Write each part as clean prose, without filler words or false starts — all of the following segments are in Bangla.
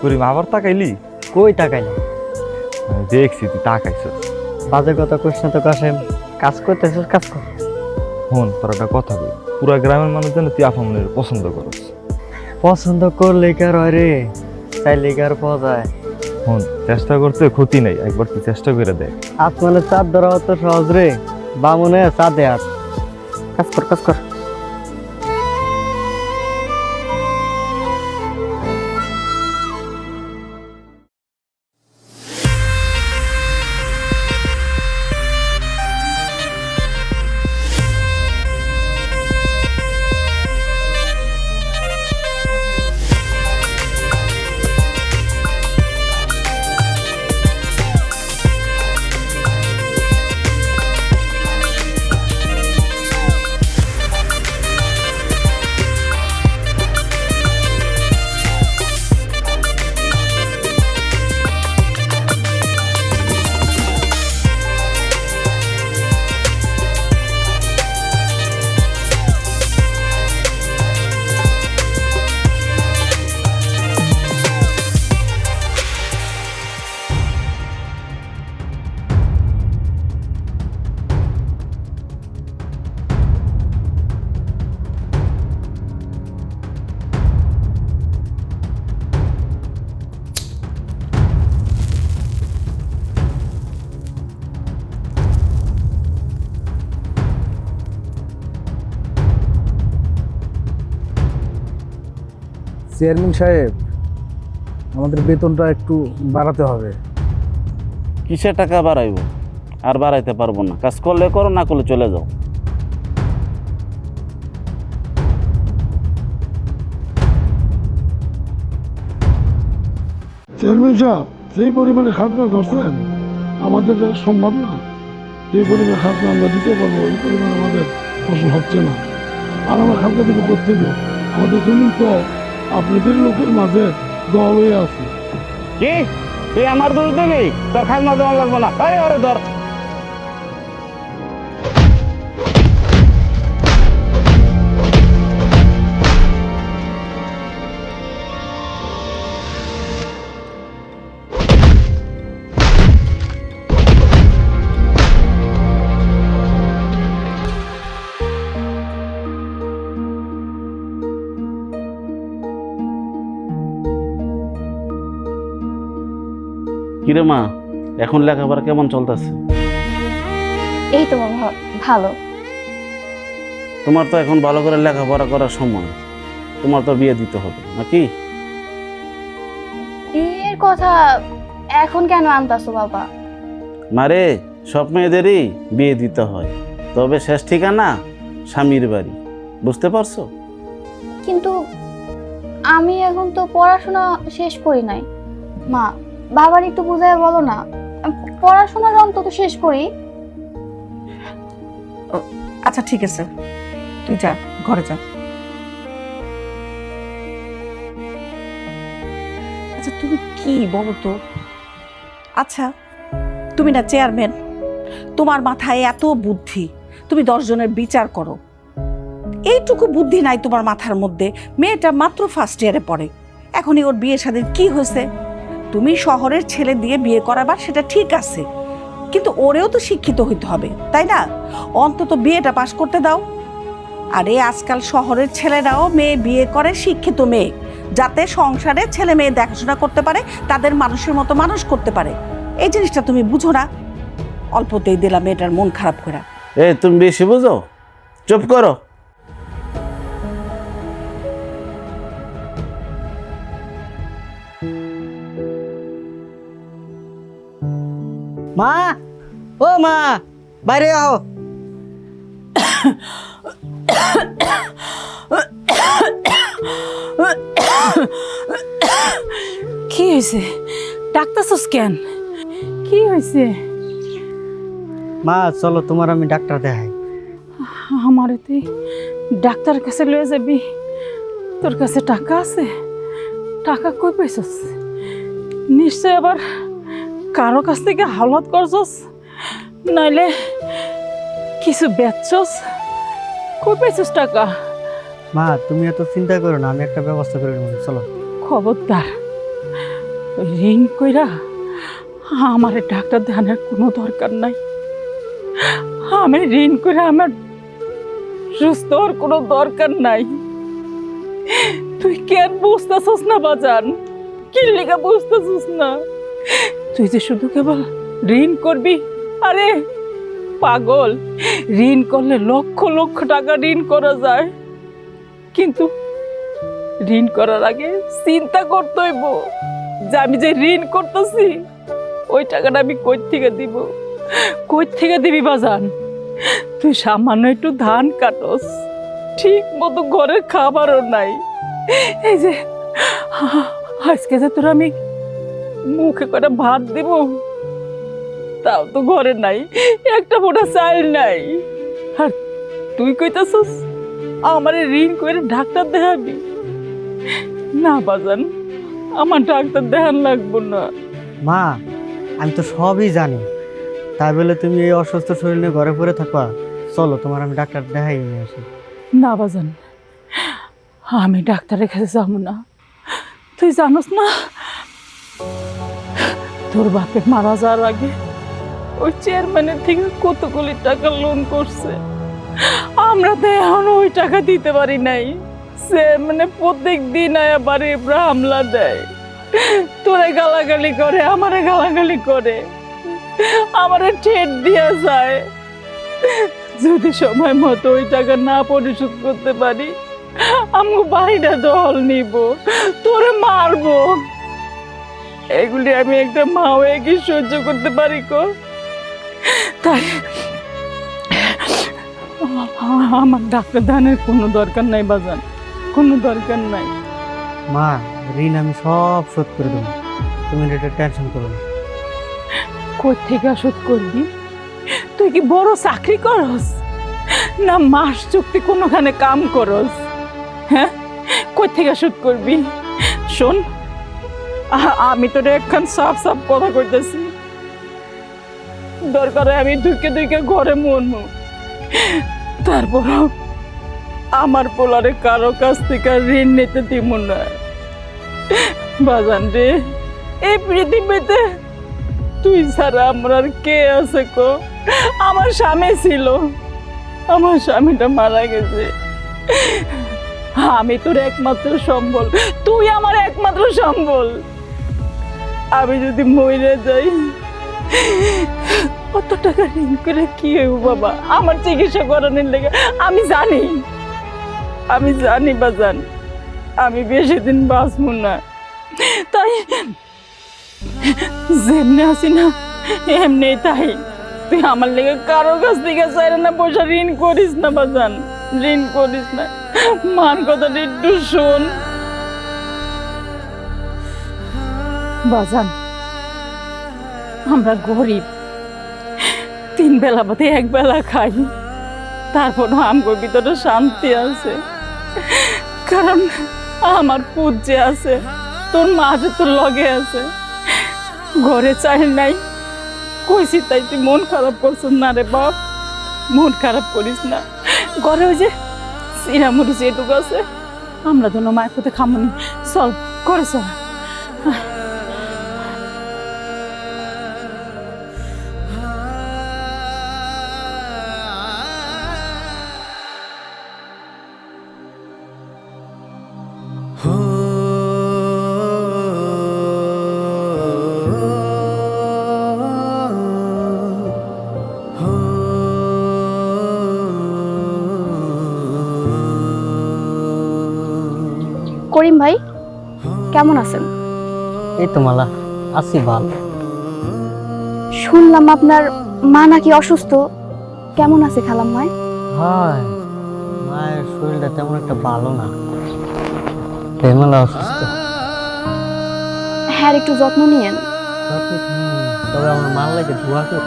করিম আবার তাকাইলি? কই তাকাইলাম? আমি দেখছি তুই তাকাইছস। বাজে কথা কইস না তো কাশেম, কাজ করতেছিস কাজ কর। হন তোর একটা কথা বলি, পুরা গ্রামের মানুষ জানে তুই আফামনের পছন্দ করস। পছন্দ করলে কার হয় রে, চাইলে কার পাওয়া যায়। হন চেষ্টা করতে ক্ষতি নেই, একবার তুই চেষ্টা করে দেখ। আসমানে চাঁদ ধরা অত সহজ রে, বামুনে চাঁদে হাত। কাজ কর কাজ কর। চেয়ারম্যান সাহেব, আমাদের বেতনটা একটু বাড়াতে হবে। কিসে টাকা বাড়াইব? আর বাড়াইতে পারবো না। কাজ করলে করো, না করলে চলে যাও। চেয়ারম্যান সাহেব, যেই পরিমাণে খাজনা ধরছেন আমাদের দ্বারা সম্ভব না। যে পরিমাণে খাজনা আমরা দিতে পারবো ওই পরিমাণ আমাদের ফসল হচ্ছে না। আর আমরা খাজনা থেকে করতে দেবো, আমাদের জমি তো আপনাদের লোকের মাঝে দল হয়ে আছে। কি তুই আমার দোষ দিবি? তোর খাজনা দেওয়া লাগবো না। এই আরে ধর। কিরে মা, এখন লেখাপড়া কেমন চলতেছে? এই তো বাবা, ভালো। তোমার তো এখন ভালো করে লেখাপড়া করার সময়, তোমার তো বিয়ে দিতে হবে নাকি? বিয়ের কথা এখন কেন আনতাছো বাবা? মারে, সব মেয়েদেরই বিয়ে দিতে হয়, তবে শেষ ঠিকানা স্বামীর বাড়ি। বুঝতে পারছো? কিন্তু আমি এখন তো পড়াশোনা শেষ করি নাই। মা, বাবার একটু বুঝায় বলো না, পড়াশোনার অন্তত শেষ করি। আচ্ছা ঠিক আছে, তুই যা, ঘরে যা। আচ্ছা তুমি কি বলো তো? আচ্ছা তুমি না চেয়ারম্যান, তোমার মাথায় এত বুদ্ধি, তুমি 10 জনের বিচার করো, এইটুকু বুদ্ধি নাই তোমার মাথার মধ্যে? মেয়েটা মাত্র ফার্স্ট ইয়ারে পড়ে, এখনই ওর বিয়ের সাথে কি হয়েছে? তুমি শহরের ছেলে দিয়ে বিয়ে করাবার সেটা ঠিক আছে, কিন্তু ওরেও তো শিক্ষিত হইতে হবে, তাই না? অন্তত বিয়েটা পাশ করতে দাও। আরে আজকাল শহরের ছেলেরাও মেয়ে বিয়ে করে, শিক্ষিত মেয়ে, যাতে সংসারে ছেলে মেয়ে দেখাশোনা করতে পারে, তাদের মানুষের মতো মানুষ করতে পারে। এই জিনিসটা তুমি বুঝো না? অল্পতেই দিলাম মেয়েটার মন খারাপ করে। এই তুমি বেশি বুঝো, চুপ করো। মা, ও মা, বাইরে আও। কি হয়েছে? ডাক্তারছস কেন? কি হয়েছে? মা চলো, তোমার আমি ডাক্তার দেখাই। আমারে তুই ডাক্তারের কাছে লয়ে যাবি? তোর কাছে টাকা আছে? টাকা কই পাইছস? নিশ্চয় আবার কারো কাছ থেকে হাওলাত করছস, নাইলে কিছু বেচছস। কই পাইছস টাকা? মা তুমি এত চিন্তা করো না, আমি একটা ব্যবস্থা করে নেব, চলো। খবরদার ওই ঋণ কইরা আমার ডাক্তার দেখানোর কোনো দরকার নাই। আমি ঋণ করে আমার সুস্থ হওয়ার কোনো দরকার নাই। তুই কেন বুঝতেছস না বাজান? কি লেগে বুঝতেছস না? তুই যে শুধু কেবল ঋণ করবি। আরে পাগল, ঋণ করলে লক্ষ লক্ষ টাকা ঋণ করা যায়, কিন্তু ঋণ করার আগে চিন্তা করতে হইব যে আমি যে ঋণ করতেছি ওই টাকাটা আমি কই থেকে দিব। কই থেকে দিবি বাজান? তুই সামান্য একটু ধান কাটস, ঠিক মতো ঘরের খাবারও নাই। এই যে আজকে যে তোর আমি মুখে করে ভাত দিব, তাও তো ঘরে নাই, একটা ফোঁটা চাল নাই। আর তুই কইতাছস আমারে ঋণ করে ডাক্তার দেখাবি? না বাজান, আমার ডাক্তার দেখান লাগবো না। মা, আমি তো সবই জানি, তাই বলে তুমি এই অসুস্থ শরীর নিয়ে ঘরে পড়ে থাকবা? চলো, তোমার আমি ডাক্তার দেখাই নিয়ে আসি। না বাজান, আমি ডাক্তারের কাছে যাবো না। তুই জানোস না, তোর বাপে মারা যাওয়ার আগে ওই চেয়ারম্যানের থেকে কতগুলি টাকা লোন করছে, আমরা তো এখনো ওই টাকা দিতে পারি নাই। সে মানে প্রত্যেক দিন আয়া বাড়ি হামলা দেয়, তোরে গালাগালি করে, আমারে গালাগালি করে, আমারে ঠেট দিয়া যায়। যদি সময় মতো ওই টাকা না পরিশোধ করতে পারি, আমি বাড়িটা দখল নিব, তোরে মারবো। এগুলি আমি একটা মা হয়ে কি সহ্য করতে পারি কো? তাই আমার ডাক্তার দানের কোনো দরকার নাই বাজান, কোনো দরকার নাই। মা, ঋণ আমি সব শোধ করে দেবো, তুমি এটা টেনশন করো না। কই থেকে শোধ করবি? তুই কি বড় চাকরি করস না মাস চুক্তি কোনোখানে কাম করস? হ্যাঁ, কই থেকে শোধ করবি? শোন, আমি তোর একখান সাফ সাফ কথা কইতেছি, দরকারে আমি ঢুকে ঢুকে ঘরে মরমু, তারপর আমার পোলারে কারো কাছ থেকে ঋণ নিতে দিব না বাজান রে। এই পৃথিবীতে তুই ছাড়া আমার আর কে আছে কো? আমার স্বামী ছিল, আমার স্বামীটা মারা গেছে, আমি তোর একমাত্র সম্বল, তুই আমার একমাত্র সম্বল। আমি যদি মরে যাই, কত টাকা ঋণ করে কি হইব বাবা আমার চিকিৎসা করানোর লেগে? আমি জানি বাজান, আমি বেশি দিন বাঁচব না, তাই যেমনি আছি না এমনি তাই। তুই আমার লেগে কারো কাছ থেকে চাইলে না পয়সা ঋণ করিস না বাজান, ঋণ করিস না। মান কথাটা একটু শোন বাজান, আমরা গরিব, 3 বেলা বাদে 1 বেলা খাই, তারপরও আমার ভিতরে শান্তি আছে, কারণ আমার পুত যে আছে, তোর মা যে তোর লগে আছে। ঘরে চাই নাই কইছি তাই তুই মন খারাপ করছিস না রে বাপ, মন খারাপ করিস না। ঘরে ওই যে চিরামুড়ি যেটুকু আছে, আমরা তো মায়ের পথে খামনি, চল করে চল। করিম ভাই, কেমন আছেন? এই তো মালা, আছি ভালো। শুনলাম আপনার মা নাকি অসুস্থ, কেমন আছে খালাম্মায়? হয়, মায়ের শরীরটা তেমন একটা ভালো না, মালা অসুস্থ। হ্যাঁ, একটু যত্ন নিয়েন। তবে আমার মাল লাগে ধোয়া করে,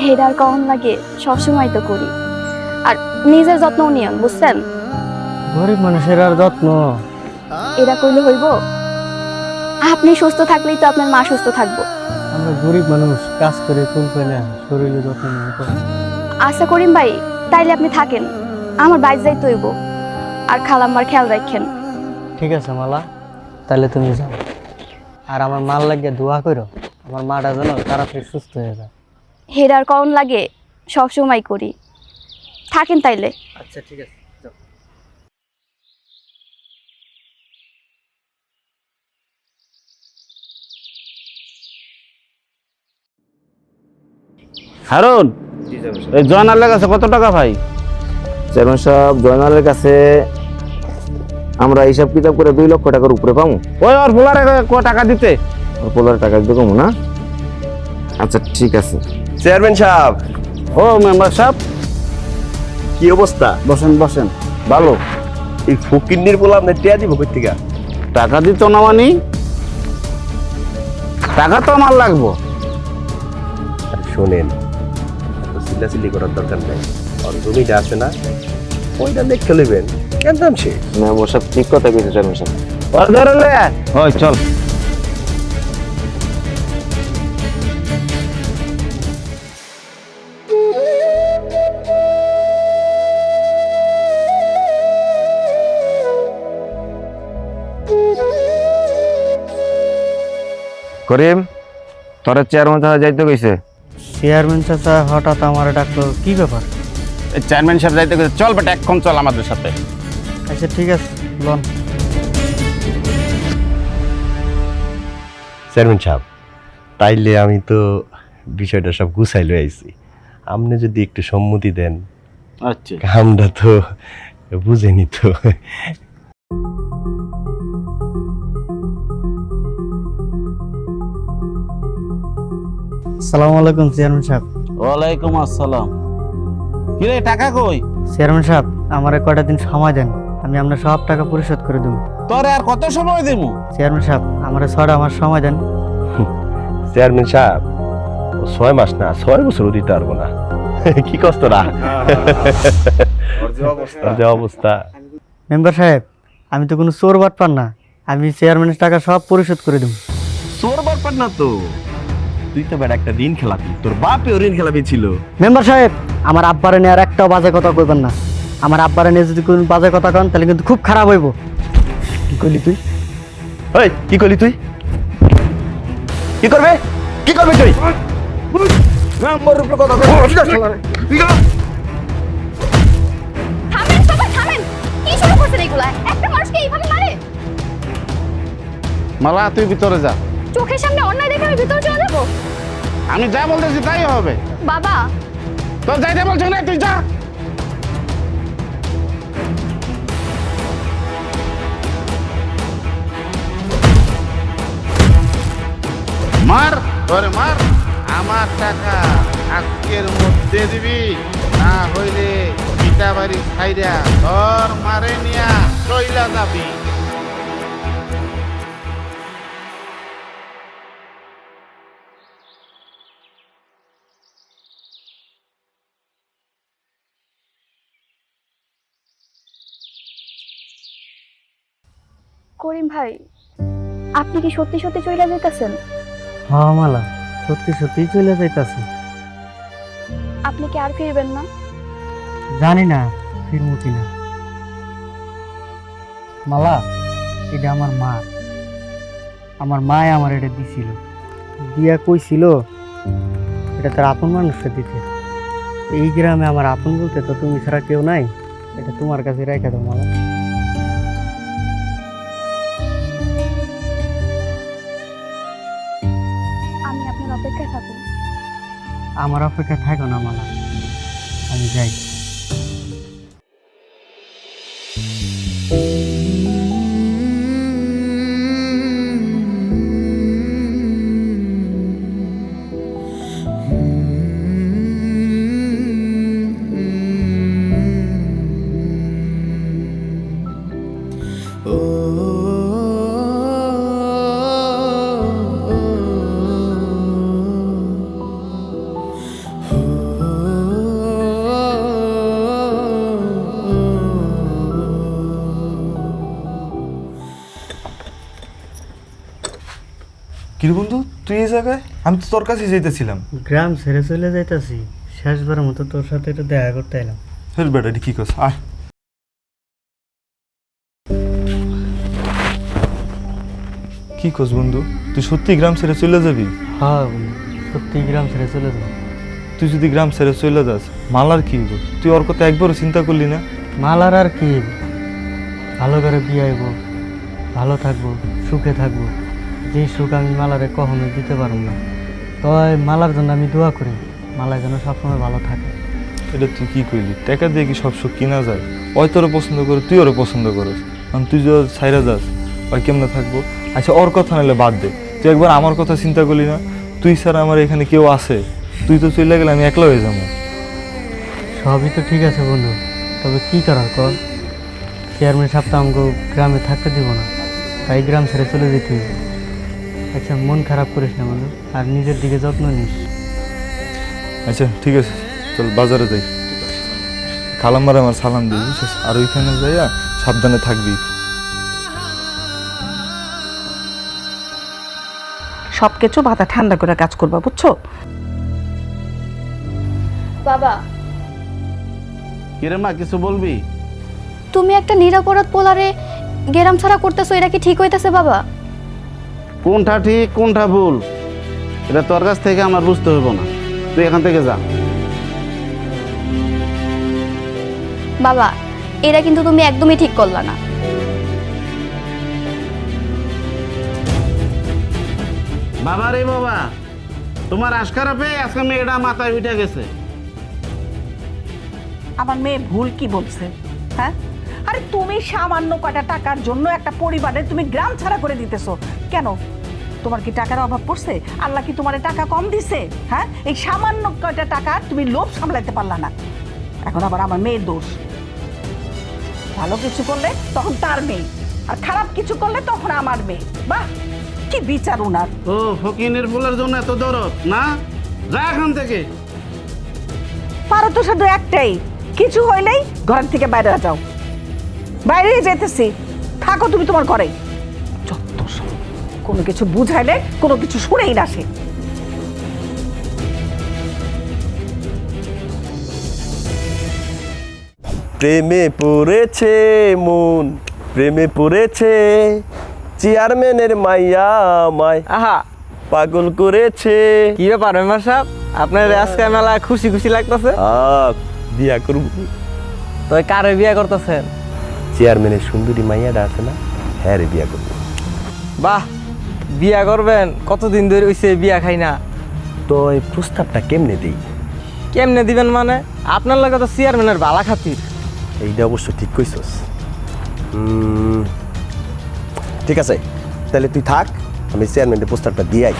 হেডার কখন লাগে সবসময় তো করি, আর নিজের যত্নও নিয়েন, বুঝছেন? গরিব মানুষের আর যত্ন এরা করলে হইব? আপনি সুস্থ থাকলেই তো আপনার মা সুস্থ থাকবো। আমরা গরিব মানুষ, কাজ করে ফুল পাই না, শরীরে যত্ন নিতে। আচ্ছা করিম ভাই, তাইলে আপনি থাকেন, আমার বাইরে যাইতে হইব, আর খালাম্মার খেয়াল রাখেন। ঠিক আছে মালা, তাহলে তুমি যাও। আর আমার মার লাগিয়ে দোয়া করো, আমার মাটা যেন তাড়াতাড়ি সুস্থ হয়ে যায়। হেরার করণ লাগে সব সময় করি। থাকেন তাইলে। আচ্ছা ঠিক আছে। হারুন, এই জয়নালের কাছে কত টাকা ভাই? চেয়ারম্যান সাহেব, জয়নালের কাছে আমরা হিসাব কিতাব করে 2 লক্ষ টাকার উপরে পাবো। ওই ওর ভোলারে টাকা দিতে। ওর পোলার টাকা দিতে কমু না? আচ্ছা ঠিক আছে। চেয়ারম্যান সাহেব, ও মেম্বার সাহেব, কি অবস্থা? বসেন বসেন। ভালো। এই ফকিন্নির বলে আপনার টিয়া দিব কই থেকে? টাকা দিত না মানে? টাকা তো আমার লাগবো। আরে শোনেন, এত চিল্লাচিল্লি করার দরকার নাই। আর জমিটা আছে না, ওইটা দেখে নেবেন। কেন দাম সে? মেম্বার সাহেব ঠিক কথা কইছে চেয়ারম্যান সাহেব। ওর ধরে লে। ওই চল। করিম, তোরা চেয়ারম্যান সাহেব যাইতে কইছে। চেয়ারম্যান চাচা হঠাৎ আমার ডাকলো, কি ব্যাপার? চেয়ারম্যান সাহেব যাইতে গেছে, চল বেটা এখন চল আমাদের সাথে। আচ্ছা ঠিক আছে, লন। চেয়ারম্যান সাহেব, তাইলে আমি তো বিষয়টা সব গুছাই লই আইছি। আপনি যদি একটু সম্মতি দেন, আচ্ছা আমরা তো বুঝেনি তো। আসসালামু আলাইকুম চেয়ারম্যান সাহেব। ওয়ালাইকুম আসসালাম। কি রে, টাকা কই? চেয়ারম্যান সাহেব, আমার কয়টা দিন সময় দেন, আমি আপনার সব টাকা পরিশোধ করে দেবো। তোরে আর কত সময় দেবো? চেয়ারম্যান সাহেব, আমার 6 মাস সময় দেন। চেয়ারম্যান সাহেব, 6 মাস না 6 বছরও দিতে পারবো না। কি কষ্ট না ওর যে অবস্থা। মেম্বার সাহেব, আমি তো কোনো চোর বাটপার না, আমি চেয়ারম্যানের টাকা সব পরিশোধ করে দেবো। চোর ব্যাপার না তো, তুই তো বেটা একটা ঋণ খেলাপি, তোর বাপেও ঋণ খেলাপি ছিল। মেম্বার সাহেব, আমার আব্বারে নিয়ে আর একটাও বাজে কথা কইবেন না। আমার আব্বারে নিয়ে যদি কোনো বাজে কথা কন তাহলে কিন্তু খুব খারাপ হইব। কি করলি তুই? ওই কি করলি তুই? কি করবে? কি করবে তুই? আমার উপরে কথা কই। থামেন সবাই, থামেন। কি শুরু করছেন এগুলা? একটা মানুষকে এইভাবে মারে? মালা, তুই ভিতরে যা। চোখের সামনে অন্যায় দেখে আমি ভিতরে চলে যাবো? আমি যা বলতেছি তাই হবে। বাবা, তোর যাইতে বলছো না, তুই যা। মার, ধরে মার। আমার টাকা আজকের মধ্যে দিবি, না হইলে পিতা বাড়ি ছাইরা তোর মারে নিয়া চইলা যাবি। করিম ভাই, আপনি কি সত্যি সত্যি চলে যেতেছেন? হ্যাঁ মালা, সত্যি সত্যি চলে যাইতাছি। আপনি কি আর ফিরবেন না? জানি না ফিরমু কিনা। মালা, এটা আমার মা। আমার মায় আমার এটা দিছিল, দিয়া কইছিল এটা তার আপন মানুষকে দিতে। এই গ্রামে আমার আপন বলতে তো তুমি ছাড়া কেউ নাই, এটা তোমার কাছে রেখে দাও মালা। আমি আপনার অপেক্ষায় থাকবো। আমার অপেক্ষা থাকো না মালা, আমি যাই। কি বন্ধু, তুই এই জায়গায়? আমি তো তোর কাছে যাইতেছিলাম। গ্রাম ছেড়ে চলে যাইতাছি, শেষবারের মতো তোর সাথে একটু দেখা করতে এলাম। হেল বেটা, কি কস? আয়। কি কোস বন্ধু, তুই সত্যি গ্রাম ছেড়ে চলে যাবি? হ্যাঁ বন্ধু, সত্যি গ্রাম ছেড়ে চলে যাবো। তুই যদি গ্রাম ছেড়ে চলে যাস, মালার কি হইব? তুই ওর কথা একবারও চিন্তা করলি না? মালার আর কি, ভালো করে বিয়ে হইব, ভালো থাকবো, সুখে থাকবো। যে সুখ আমি মালারে কখনো দিতে পারব না। তবে মালার জন্য আমি দোয়া করি, মালা যেন সবসময় ভালো থাকে। এটা তুই কি কইলি? টাকা দিয়ে কি সব সুখ কিনা যায়? ওই তোরও পছন্দ করে, তুই ওরও পছন্দ করিস, কারণ তুই যদি ছাইরা যাস ওই কেমনে থাকবো? আচ্ছা ওর কথা নিলে বাদ দে, তুই একবার আমার কথা চিন্তা করলি না? তুই ছাড়া আমার এখানে কেউ আছে? তুই তো চলে গেলে আমি একলা হয়ে যাবো। সবই তো ঠিক আছে বন্ধু, তবে কি করার কর, চেয়ারম্যান সাহেব তো আমাকে গ্রামে থাকতে দিব না, তাই গ্রাম ছেড়ে চলে যেতে হইবে। আচ্ছা মন খারাপ করিস না বন্ধু, আর নিজের দিকে যত্ন নিস। আচ্ছা ঠিক আছে, চল বাজারে যাই। খালাম্মার আমার সালাম দিই, বুঝছিস? আর ওইখানে যাইয়া সাবধানে থাকবি। সব কিছু মাথা ঠান্ডা করে কাজ করবা, বুঝছো? বাবা, কিরে মা, কিছু বলবি? তুমি একটা নিরপরাধ পোলারে গেরাম ছাড়া করতেছো, এটা কি ঠিক হইতেছে বাবা? কোনটা ঠিক কোনটা ভুল এটা তোর কাছ থেকে আমার বুঝতে হইব না, তুই এখান থেকে যা। বাবা, এটা কিন্তু তুমি একদমই ঠিক করলা না। বাবা রে বাবা, তোমার আশকারা পেয়ে আজকে মেয়েটা মাথায় উঠে গেছে। আমার মেয়ে ভুল কি বলছে? হ্যাঁ, আরে তুমি সামান্য কয়টা টাকার জন্য একটা পরিবারে তুমি গ্রাম ছাড়া করে দিতেছো কেন? তোমার কি টাকার অভাব পড়ছে? আল্লাহ কি তোমার টাকা কম দিছে? হ্যাঁ, এই সামান্য কয়টা টাকা তুমি লোভ সামলাইতে পারলা না, এখন আবার আমার মেয়ের দোষ। ভালো কিছু করলে তখন তার মেয়ে, আর খারাপ কিছু করলে তখন আমার মেয়ে। বাহ, কি বিচার উনার! ও ফকিনের ফুলের জন্য এত দরদ না? যা এখান থেকে। পারো তো শুধু একটাই, কিছু হইলেই ঘর থেকে বাইরে যাও। বাইরে যেতেছি, থাকো তুমি তোমার ঘরে। যত সব, কোনো কিছু বুঝাইলে কোনো কিছু শুনেই না সে। প্রেমে পড়েছে মন, প্রেমে পড়েছে, চেয়ারম্যানের মাইয়া আমায় আহা, পাগল করেছে। কি ব্যাপার মেম্বার সাহেব, আপনার আজকে মেলা খুশি খুশি লাগতেছে? বিয়া করব। তো কারে বিয়ে করতেছেন? চেয়ারম্যানের সুন্দরী মাইয়াটা আছে না, হ্যাঁ রে বিয়া করবো। বাহ, বিয়া করবেন? কতদিন ধরে হইছে বিয়া খাই না। তো এই প্রস্তাবটা কেমনে দিই? কেমনে দিবেন মানে? আপনার লাগে তো চেয়ারম্যানের বালা খাতির। এইটা অবশ্য ঠিক কইছস। ঠিক আছে, তাহলে তুই থাক, আমি চেয়ারম্যানের প্রস্তাবটা দিয়ে আই।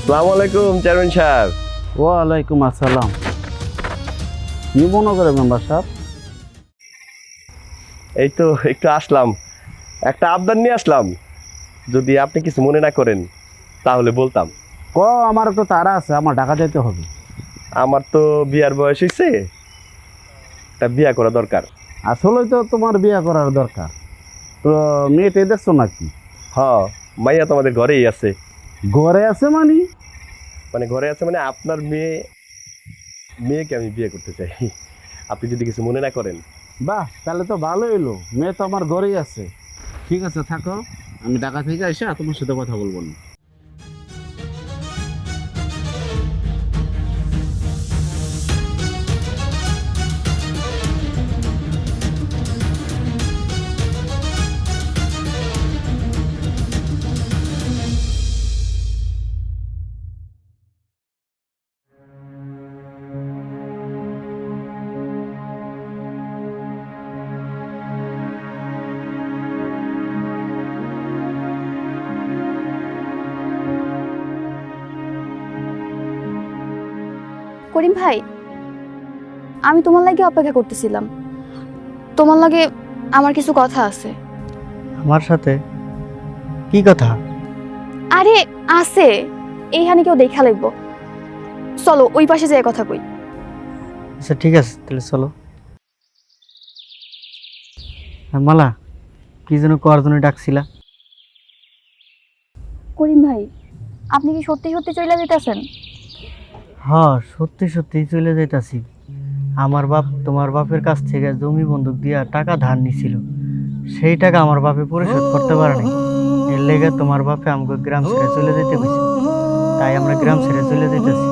আসসালামু আলাইকুম চেয়ারম্যান সাহেব। ওয়ালাইকুম আসসালাম। কি মনে করে মেম্বার সাহেব? এই তো একটু আসলাম, একটা আবদার নিয়ে আসলাম, যদি আপনি কিছু মনে না করেন তাহলে বলতাম। আমার তো তারা আছে, আমার ঢাকা যেতে হবে। আমার তো বিয়ার বয়স হয়েছে, একটা বিয়া করা দরকার। আসলেই তো তোমার বিয়ে করার দরকার। তো মেয়েটা দেখছো নাকি? হ্যাঁ, মাইয়া তো আমাদের ঘরেই আছে। ঘরে আছে মানে ঘরে আছে মানে আপনার মেয়েকে আমি বিয়ে করতে চাই, আপনি যদি কিছু মনে না করেন। বাহ, তাহলে তো ভালো এলো, মেয়ে তো আমার ঘরেই আছে। ঠিক আছে থাকো, আমি ঢাকা থেকে এসে তোমার সাথে কথা বলবো না। করিম ভাই, আমি তোমার লাগে অপেক্ষা করতেছিলাম। তোমার লাগে আমার কিছু কথা আছে। আমার সাথে কি কথা? আরে আছে, এইখানে কেউ দেখা লাগবো। চলো ওই পাশে যেয়ে কথা কই। আচ্ছা ঠিক আছে, তাহলে চলো। আর মালা, কি যেন করার জন্য ডাকছিলা? করিম ভাই, আপনি কি সত্যি সত্যি চলে যেতেছেন? হ্যাঁ, সত্যি সত্যি চলে যাইতাছি। আমার বাপ তোমার বাপের কাছ থেকে জমি বন্ধক দিয়া টাকা ধার নিছিল, সেই টাকা আমার বাপে পরিশোধ করতে পারে নাই। এর লেগে তোমার বাপে আমাকে গ্রাম ছেড়ে চলে যেতে কইছে, তাই আমরা গ্রাম ছেড়ে চলে যাইতাছি।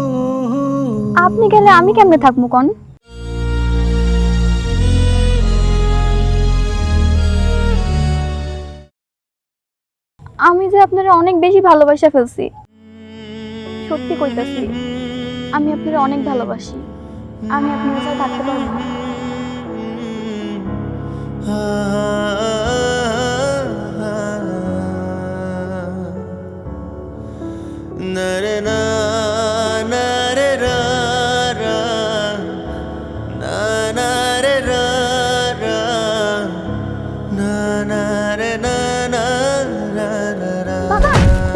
আপনি গেলে আমি কেমনে থাকবো কোন? আমি যে আপনারা অনেক বেশি ভালোবাসা ফেলছি, সত্যি কইতাছি, আমি আপনারা অনেক ভালোবাসি। আমি আপনার সাথে থাকতে পারবো না।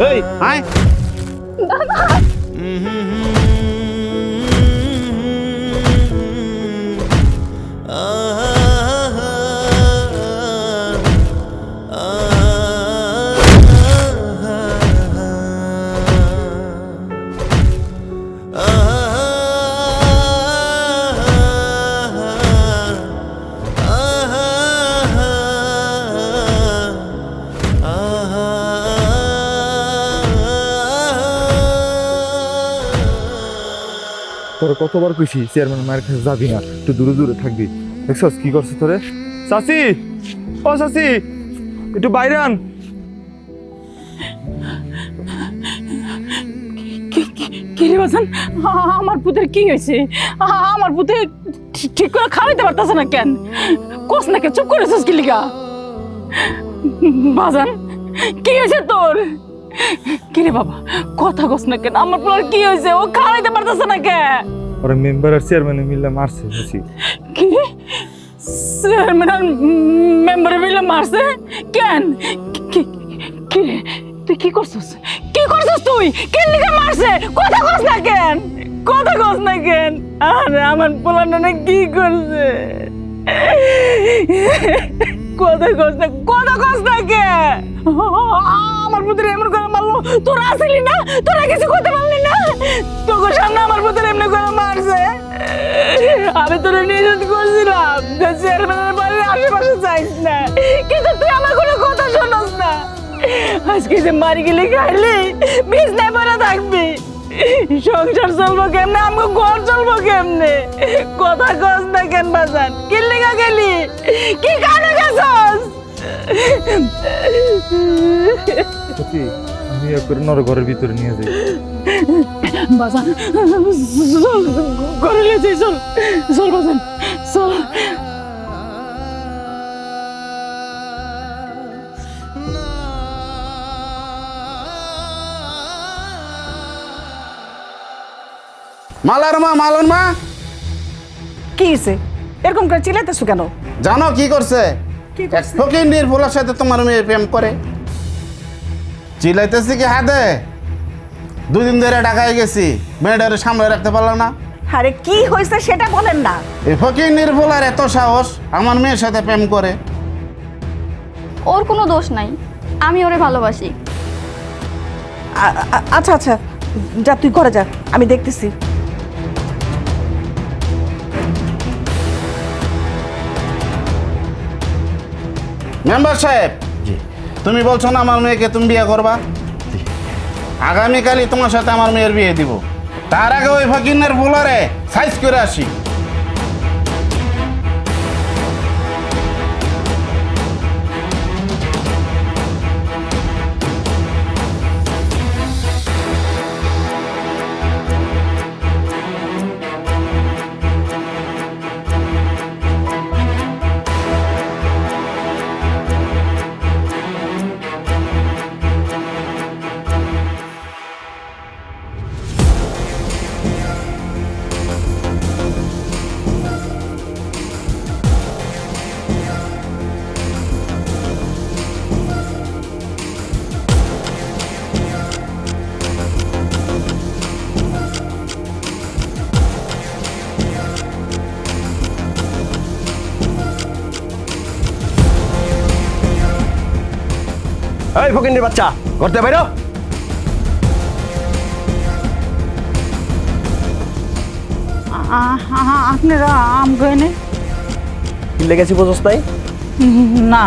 এই আয় তোর কতবার কইছি চেয়ারম্যান মায়ের কাছে যাবি না, একটু দূরে দূরে থাকবি। দেখছস কি করছে তোরে? চাচি, ও চাচি, একটু বাইরে আন। কি রে বাজান, আমার পুতের কি হয়েছে? আমার পুতে ঠিক করে খাওয়াইতে পারতেছে না কেন? কোস না কেন, চুপ করেছিস কি লিগা? বাজান, কি হয়েছে তোর? কি রে বাবা, কথা কস না কেন? আমার পুতের কি হয়েছে? ও খাওয়াইতে পারতেছে না কেন? ওরা মেম্বার আর চেয়ারম্যানে মিলে মারছে চাচি। কি চেয়ারম্যান আর মেম্বারে মিলে মারছে কেন? কি রে, তুই কি করছিস? কি করছিস তুই? কেন লিগা মারছে? কথা কস না কেন? কথা কস না কেন? আরে আমার পোলাটা কি করছে? কথা কস না, কথা কস না কেন? আমার পুত্র এমন করে মারলো, তোরা আসিলি না? তোরা কিছু করতে পারলি না? তোর সামনে আমার পুত্র এমনি করে মারছে। আমি তোরা নিষেধ করছিলাম যে চেয়ারম্যানের বাড়ির আশেপাশে যাইস না, কিন্তু তুই আমার কোনো কথা শোনস না। আজকে যে মারি গেলি খাইলি, বিছনায় পড়ে থাকবি, সংসার চলবো কেমনে? আমাকে ঘর চলবো কেমনে? কথা কস না কেন বাজান? কি লেগা গেলি? কি কানে গেছস? চাচি, আমি একবারে নর ঘরের ভিতরে নিয়ে যাই। বাজান, চল ঘরে নিয়ে যাই, চল চল বাজান, চল। মালার মা কি হয়েছে? এরকম করে চিল্লাইতেছো কেন? জানো কি করছে? ফকিন্দির ফুলের সাথে তোমার মেয়ে প্রেম করে। চিলাইতেছি কি হাতে? 2 দিন ধরে ঢাকায় গেছি, মেয়েটারে সামনে রাখতে পারলো না। আরে কি হয়েছে সেটা বলেন না। এই ফকিন্দির ফুলার এত সাহস আমার মেয়ের সাথে প্রেম করে। ওর কোনো দোষ নাই, আমি ওরে ভালোবাসি। আচ্ছা আচ্ছা, যা তুই ঘরে যা, আমি দেখতেছি। মেম্বার সাহেব, তুমি বলছো না আমার মেয়েকে তুমি বিয়ে করবা? আগামীকালই তোমার সাথে আমার মেয়ের বিয়ে দিব। তার আগে ওই ফকিনের ফুলারে সাইজ করে আসি। এই ফকিন্নির বাচ্চা করতে বাইরো। আপনারা আম গয়নে কি লেগেছি বোঝস নাই? না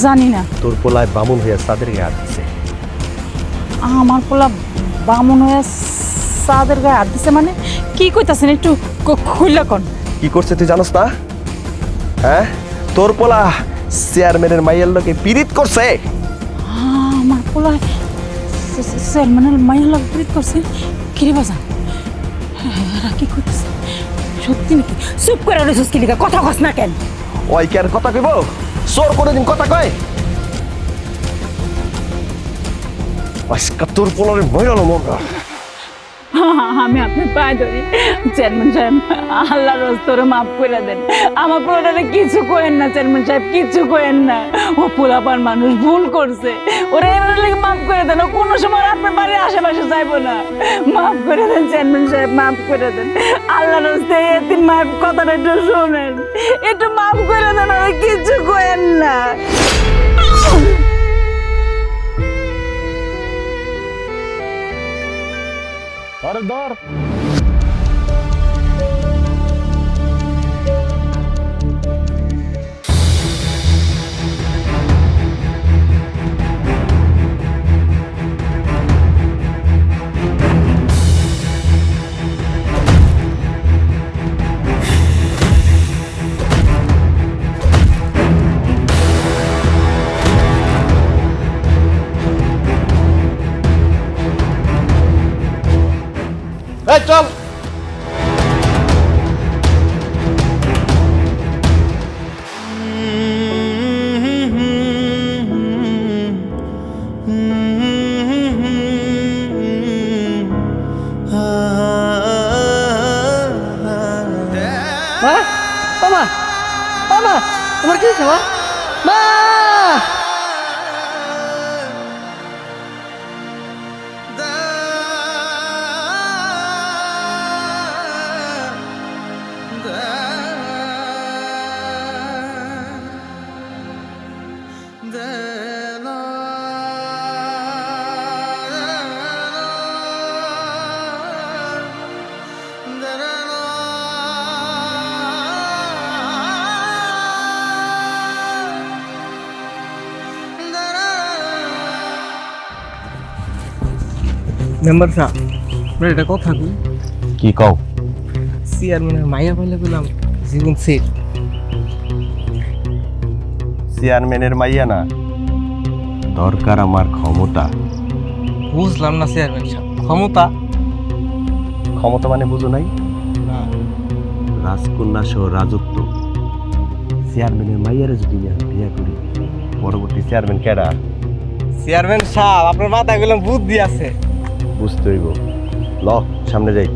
জানি না। তোর পোলায় বামুন হইয়া তাদের গায়ে হাত দিছে। আমার পোলা বামুন হয়ে সাদের গায়ে হাত দিছে মানে কি কইতাছেন একটু খুইলা কোন। কি করছে তুই জানোস না? হ্যাঁ, তোর পোলা চেয়ারম্যানের মাইয়ের লোকে পীড়িত করছে। আমার পোলা চেয়ারম্যানের মাইয়া লাগ প্রীত করছে। কিরে বাজান এরা কি করতেছে সত্যি নাকি? চুপ করে রয়েছিস কি লিখা কথা কস না কেন? ওই কি আর কথা কইব? চোর কোনোদিন কথা কয়? আজকে তোর পোলারে মইরালো মগা। আমি আপনার পায়ে ধরি চেয়ারম্যান সাহেব, আল্লাহর রাস্তায় মাফ করে দেন। আমার পোলাটারে কিছু করেন না চেয়ারম্যান সাহেব, কিছু করেন না। ও পোলাপার মানুষ ভুল করছে, ওরা এবার লেগে মাফ করে দেন। ও কোনো সময় আপনার বাড়ির আশেপাশে যাইবো না। মাফ করে দেন চেয়ারম্যান সাহেব, মাফ করে দেন। আল্লাহর রাস্তায় এতিম মাফ কথাটা একটু শোনেন, একটু মাফ করে দেন। ওরা কিছু করেন না। আরে ধর। এই চল। মা, ও মা, ও মা, তোমার কি হয়েছে মা? মা! মেম্বার সাহেব, আপনার এটা কথা কই? কি কও? চেয়ারম্যানের মাইয়া পাইলে বললাম জীবন সেট। চেয়ারম্যানের মাইয়া না, দরকার আমার ক্ষমতা। বুঝলাম না চেয়ারম্যান সাহেব, ক্ষমতা? ক্ষমতা মানে বুঝো নাই? রাজকন্যা সহ রাজত্ব। চেয়ারম্যানের মাইয়ারে যদি আমি বিয়ে করি, পরবর্তী চেয়ারম্যান কেডা? চেয়ারম্যান সাহেব, আপনার মাথায় গেলাম বুদ্ধি আছে। বুঝতে হইব। ল সামনে যাই।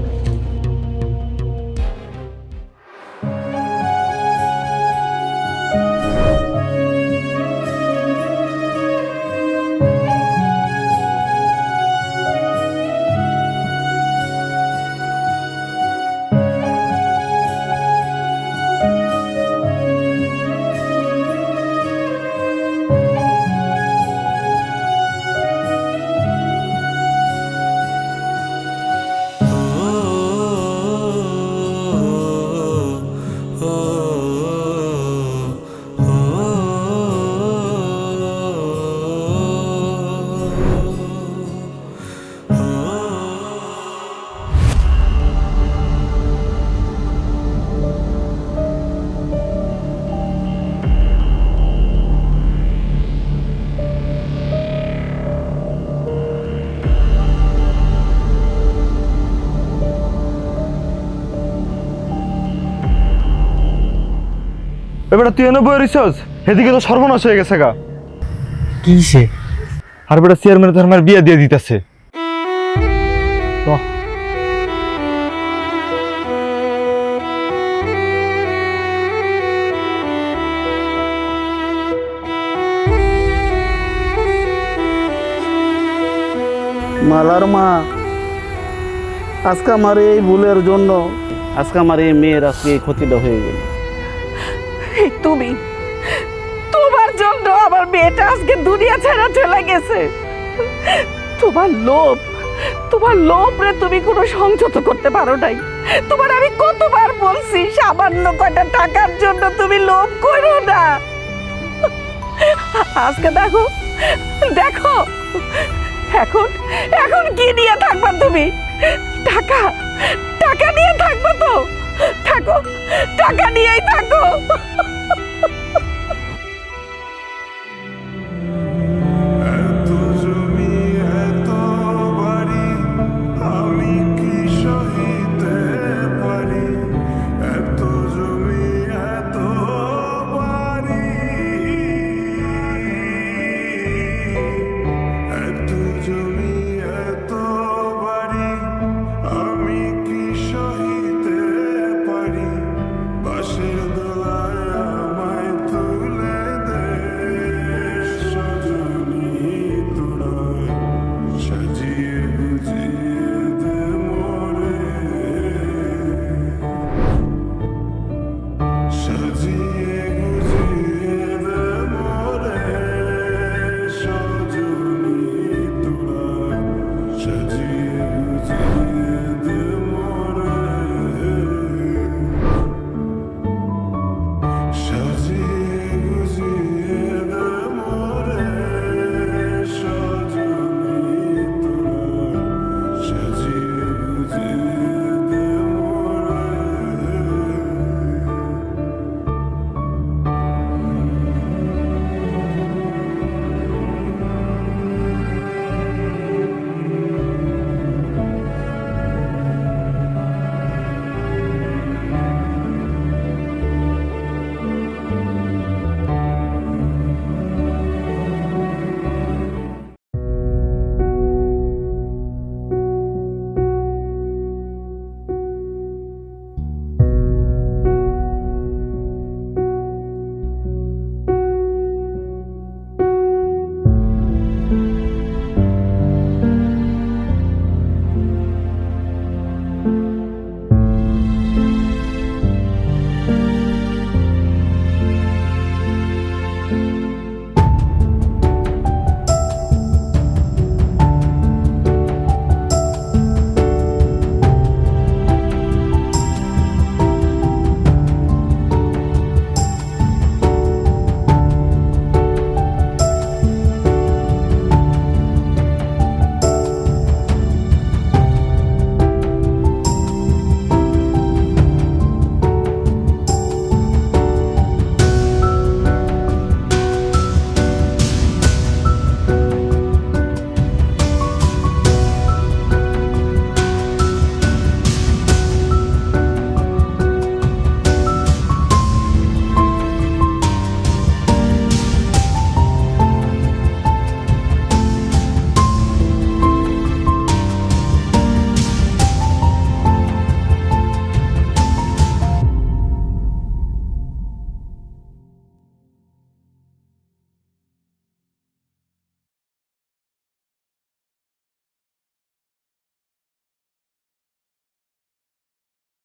এবারে তুই এনে বই রিসোর্স এদিকে তো সর্বনাশ হয়ে গেছে গা। কিসে? আর বেটা চেয়ারম্যান তো আমার বিয়ে দিয়ে দিতেছে। মালার মা, আজকে আমার এই ভুলের জন্য আজকে আমার এই মেয়ের আজকে এই ক্ষতিটা হয়ে গেল। তুমি তোমার জন্য আমার আমার মেয়েটা আজকে দুনিয়া ছেড়ে চলে গেছে। তোমার লোভ রে তুমি কোনো সংযত করতে পারো নাই। তোমার আমি কতবার বলছি সামান্য কয়টা টাকার জন্য তুমি লোভ করো না। আজকে দেখো দেখো এখন কি নিয়ে থাকবা তুমি? টাকা নিয়ে থাকবো তো থাকো, টাকা নিয়েই থাকো।